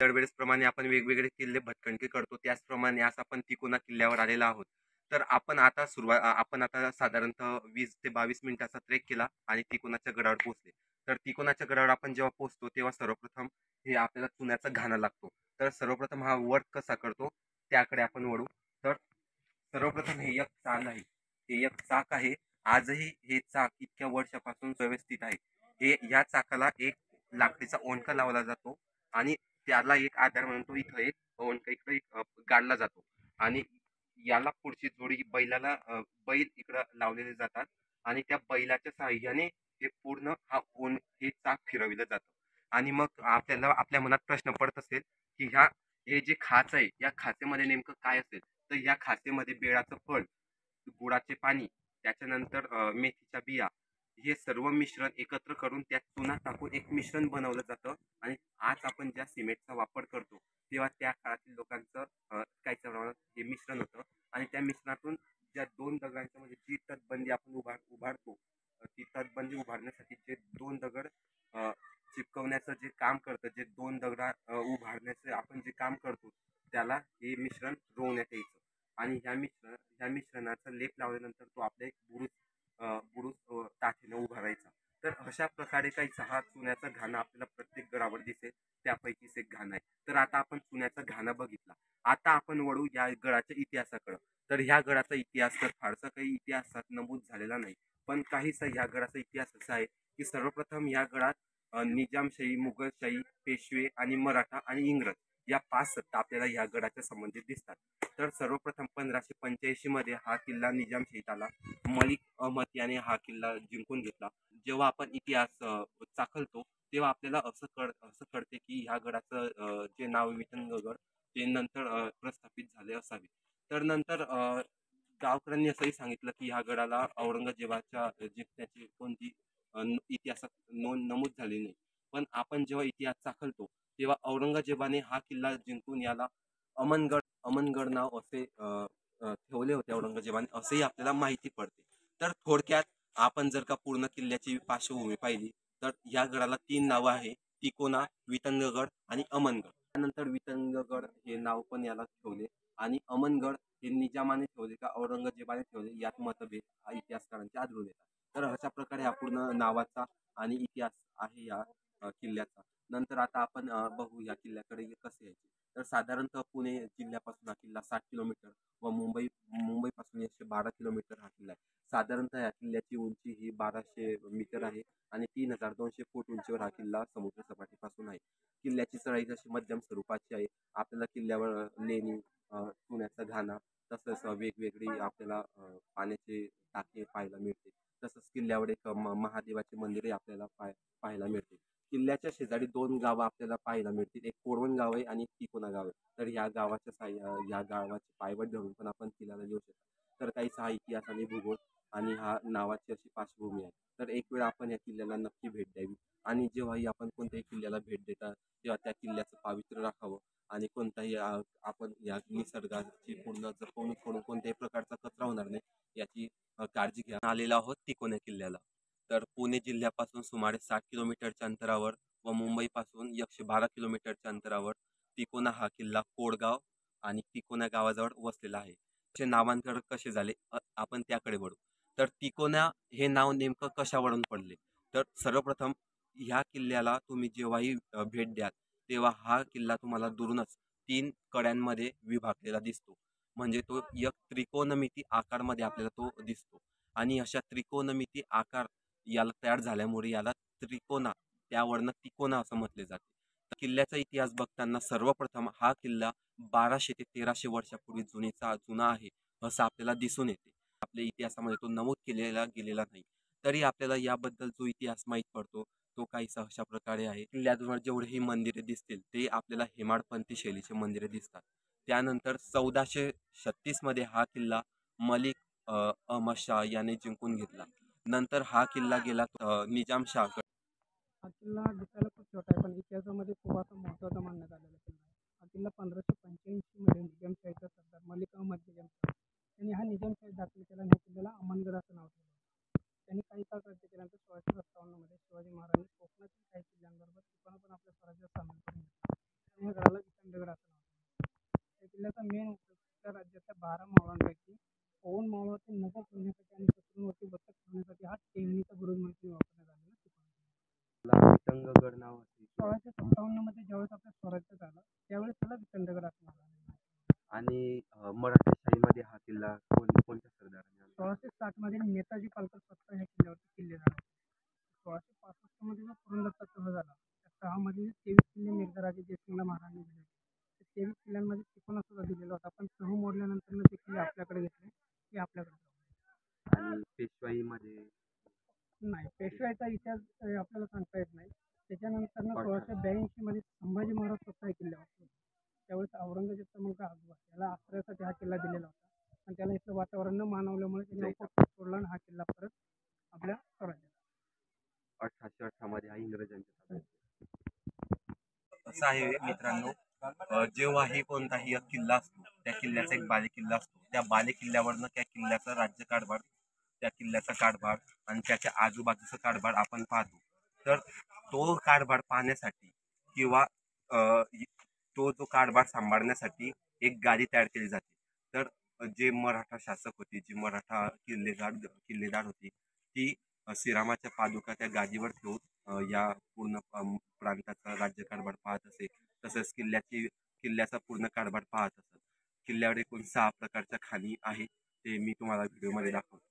दरवेळेसप्रमाणे आपण वेगवेगळे किल्ले भटकंती करतो, त्याचप्रमाणे आज आपण तिकोना किल्ल्यावर आलेलो आहोत. तर आपण आता साधारणतः 20 ते 22 मिनिटाचा ट्रेक केला आणि तिकोनाच्या गडावर पोहोचले. तर तिकोनाच्या गडावर आपण जेव्हा पोहोचतो, तेव्हा सर्वप्रथम हे आपल्याला चुन्याचा घाणा लागतो. तर सर्वप्रथम हा वर्क कसा करतो, त्याकडे आपण वळू. तर सर्वप्रथम हे एक चाल आहे. हे एक चाक आहे. आजही हे चाक इतक्या वर्षापासून व्यवस्थित आहे. या चाकाला एक लाकडीचा ओंडका लावला जातो आणि त्याला एक आधार म्हणून तो इथं एक ओंडका इकडे गाडला जातो आणि याला पुढची जोडी बैल इकडं लावलेले जातात आणि त्या बैलाच्या साहाय्याने हे पूर्ण हे चाक फिरविलं जातं. आणि मग आपल्याला आपल्या मनात प्रश्न पडत असेल की हे जे खाच आहे, या खाचेमध्ये नेमकं काय असेल? तर या खाचेमध्ये बेळाचं फळ, गुळाचे पाणी, त्याच्यानंतर मेथीच्या बिया, हे सर्व मिश्रण एकत्र करून त्यात चुना टाकून एक मिश्रण बनवलं जातं. आणि आज आपण ज्या सिमेंटचा वापर करतो, तेव्हा त्या काळातील लोकांचं काही प्रमाणात हे मिश्रण होतं आणि त्या मिश्रणातून ज्या दोन दगडांच्या मध्ये जी तटबंदी आपण उभारतो, ती तटबंदी उभारण्यासाठी जे दोन दगड चिपकवण्याचं जे काम करतं, जे दोन दगडा उभारण्याचं आपण जे काम करतो, त्याला हे मिश्रण रोवण्यात यायचं आणि ह्या मिश्रणाचा लेप लावल्यानंतर तो आपल्या एक बुरुज ताठीनं उभा राहायचा. तर अशा प्रकारे काही 6 चुन्याचा घाणा आपल्याला प्रत्येक गडावर दिसेल, त्यापैकीच एक घाणा आहे. तर आता आपण चुन्याचा घाणा बघितला. आता आपण वळू या गडाच्या इतिहासाकडे. तर ह्या गडाचा इतिहास तर फारसा काही इतिहासात नमूद झालेला नाही, पण काहीसा ह्या गडाचा इतिहास असा आहे की सर्वप्रथम या गडात निजामशाही, मुघलशाही, पेशवे आणि मराठा आणि इंग्रज या 5 सत्ता आपल्याला या गडाच्या संबंधित दिसतात. तर सर्वप्रथम 1585 मध्ये हा किल्ला निजामशाहीत आला. मलिक अहमद याने हा किल्ला जिंकून घेतला. जेव्हा आपण इतिहास चाखलतो, तेव्हा आपल्याला असं कळते की ह्या गडाचं जे नाव विठ्ठलगड ते नंतर प्रस्थापित झाले असावे. तर नंतर गावकऱ्यांनी असंही सांगितलं की ह्या गडाला औरंगजेबाच्या जिंकण्याची कोणती इतिहासात नोंद नमूद झाली नाही. पण आपण जेव्हा इतिहास चाखलतो, तेव्हा औरंगजेबाने हा किल्ला जिंकून याला अमनगड नाव असे ठेवले होते औरंगजेबाने, असेही आपल्याला माहिती पडते. तर थोडक्यात आपण जर का पूर्ण किल्ल्याची पार्श्वभूमी पाहिली, तर या गडाला 3 नावं आहे: तिकोना, वितंगगड आणि अमनगड. त्यानंतर वितंगगड हे नाव पण याला ठेवले आणि अमनगड हे निजामाने ठेवले का औरंगजेबाने ठेवले, यात मतभेद हा इतिहासकारांचे आढळून येतात. तर अशा प्रकारे हा पूर्ण नावाचा आणि इतिहास आहे या किल्ल्याचा. नंतर आता आपण बघू या किल्ल्याकडे कसे यायचे. तर साधारणतः पुणे जिल्ह्यापासून हा किल्ला 60 किलोमीटर व मुंबईपासून 112 किलोमीटर हा किल्ला आहे. साधारणतः या किल्ल्याची उंची ही 1200 मीटर आहे आणि 3200 फूट उंचीवर हा किल्ला समुद्र सपाटीपासून आहे. किल्ल्याची चढाई जशी मध्यम स्वरूपाची आहे. आपल्याला किल्ल्यावर लेणी, चुन्याचा घाणा, तसंच वेगवेगळी आपल्याला पाण्याचे टाके पाहायला मिळते. तसंच किल्ल्यावर एक महादेवाचे मंदिरही आपल्याला पाहायला मिळते. किल्ल्याच्या शेजारी 2 गावं आपल्याला पाहायला मिळतील. एक कोरवण गाव आहे आणि एक तिकोना गाव आहे. तर ह्या गावाचे पायवाट धरून पण आपण किल्ल्याला येऊ शकतो. तर काहीसा हा इतिहास आणि भूगोल आणि हा नावाची अशी पार्श्वभूमी आहे. तर एक वेळ आपण या किल्ल्याला नक्की भेट द्यावी आणि जेव्हाही आपण कोणत्याही किल्ल्याला भेट देता, तेव्हा त्या किल्ल्याचं पावित्र्य राखावं आणि कोणताही आपण या निसर्गाची पूर्ण जपवणूक करून कोणत्याही प्रकारचा कचरा होणार नाही याची काळजी घ्या. आलेलो आहोत तिकोना किल्ल्याला. तर पुणे जिल्ह्यापासून सुमारे 60 किलोमीटरच्या अंतरावर व मुंबईपासून 112 किलोमीटरच्या अंतरावर तिकोना हा किल्ला कोडगाव आणि तिकोना गावाजवळ वसलेला आहे. त्याचे नामांकरण कसे झाले आपण त्याकडे वळू. तर तिकोना हे नाव नेमकं कशावरून पडले? तर सर्वप्रथम ह्या किल्ल्याला तुम्ही जेव्हाही भेट द्याल, तेव्हा हा किल्ला तुम्हाला दुरूनच 3 कड्यांमध्ये विभागलेला दिसतो. म्हणजे तो एक त्रिकोणमिती आकारमध्ये आपल्याला तो दिसतो आणि अशा त्रिकोणमिती आकार याला तयार झाल्यामुळे याला त्रिकोणा, त्यावरनं तिकोना असं म्हटले जाते. तर किल्ल्याचा इतिहास बघताना सर्वप्रथम हा किल्ला 1200 ते 1300 वर्षापूर्वी जुना आहे असं आपल्याला दिसून येते. आपल्या इतिहासामध्ये तो नमूद केलेला गेलेला नाही. तरी आपल्याला याबद्दल जो इतिहास माहीत पडतो, तो काहीसा अशा प्रकारे आहे. किल्ल्याजवळ जेवढेही मंदिरे दिसतील ते आपल्याला हेमाडपंथी शैलीचे मंदिरे दिसतात. त्यानंतर 1436 मध्ये हा किल्ला मलिक अहमद शाह याने जिंकून घेतला. नंतर हा किल्ला गेला निजामशाहकडे. हा किल्ला दिसायला खूप छोटा आहे, पण इतिहासामध्ये खूप असा महत्त्वाचा मानण्यात आलेला किल्ला आहे. हा किल्ला 1585 मध्ये निजामशाहीचा सरदार मलिक अहमद निजामशाह यांनी हा निजामशाही दाखल केला आणि ह्या किल्ल्याला अमनगड असं नाव ठेवलं. त्यांनी काही काळ राज्य केल्यानंतर 1657 मध्ये शिवाजी महाराजांनी कोकणातील काही किल्ल्यांबरोबर तिकोना पण आपल्या स्वराज्यात सामील करून घेतला. या गडाला दगड असं नाव. त्या किल्ल्याचा मेन उद्देश त्या राज्यातल्या 12 मावळांपैकी पवन मावळाची नजर ठेवण्यासाठी आणि शत्रूंवरती बत्तक ठेवण्यासाठी हा टेहळणीचा बुरुज म्हणून वापरण्यात आलेला तिकोना. विटंगगड नाव असेल 1657 मध्ये ज्यावेळेस आपलं स्वराज्य झालं त्यावेळेस त्याला विठ्ठलदगड असं नाव आलेलं आहे. आणि मराठेशाहीमध्ये हा किल्ला कोणत्या सरदाराने आणला? 1660 मध्ये नेताजी पालकर स्वतः ह्या किल्ल्यावरती किल्लेदार होते. 1665 मध्ये जो पुरंदरचा तह झाला त्या तहामध्ये 23 किल्ले मिर्झाराजे जयसिंगला महाराजांनी दिले होते. त्या 23 किल्ल्यांमध्ये तिकोना सुद्धा दिलेला होता. पण तह मोडल्यानंतर ते किल्ले आपल्याकडे घेतले, ते आपल्याकडे ठेवले. आणि पेशवाईमध्ये नाही, पेशवाईचा इतिहास आपल्याला सांगता येत नाही. त्याच्यानंतर 1682 मध्ये संभाजी महाराज स्वतः हे किल्ल्यावर होते. त्यावेळेस औरंगजेबचा मुलगा अकबर याला आश्रयासाठी हा किल्ला दिलेला होता. आणि त्याला इथलं वातावरण न मानवल्यामुळे त्याने आपोआप सोडला आणि हा किल्ला परत आपल्या स्वराज्यात. 1818 मध्ये हा इंग्रजांच्या ताब्यात. असं आहे मित्रांनो, जेव्हाही कोणताही एक किल्ला असतो त्या किल्ल्याचा एक बाले किल्ला असतो. त्या बाले किल्ल्यावरनं त्या किल्ल्याचा राज्यकारभार, त्या किल्ल्याचा कारभार आणि त्याच्या आजूबाजूचा कारभार आपण पाहतो. तर तो कारभार पाहण्यासाठी किंवा तो जो कारभार सांभाळण्यासाठी एक गादी तयार केली जाते. तर जे मराठा शासक होते, जे मराठा किल्लेदार होते, ती श्रीरामाच्या पादुका त्या गादीवर ठेवून या पूर्ण प्रांताचा राज्यकारभार पाहत असे. तसंच किल्ल्याचा पूर्ण कारभार पाहत असत. किल्ल्यावर एकूण 6 प्रकारच्या खाणी आहे, ते मी तुम्हाला व्हिडिओमध्ये दाखवतो.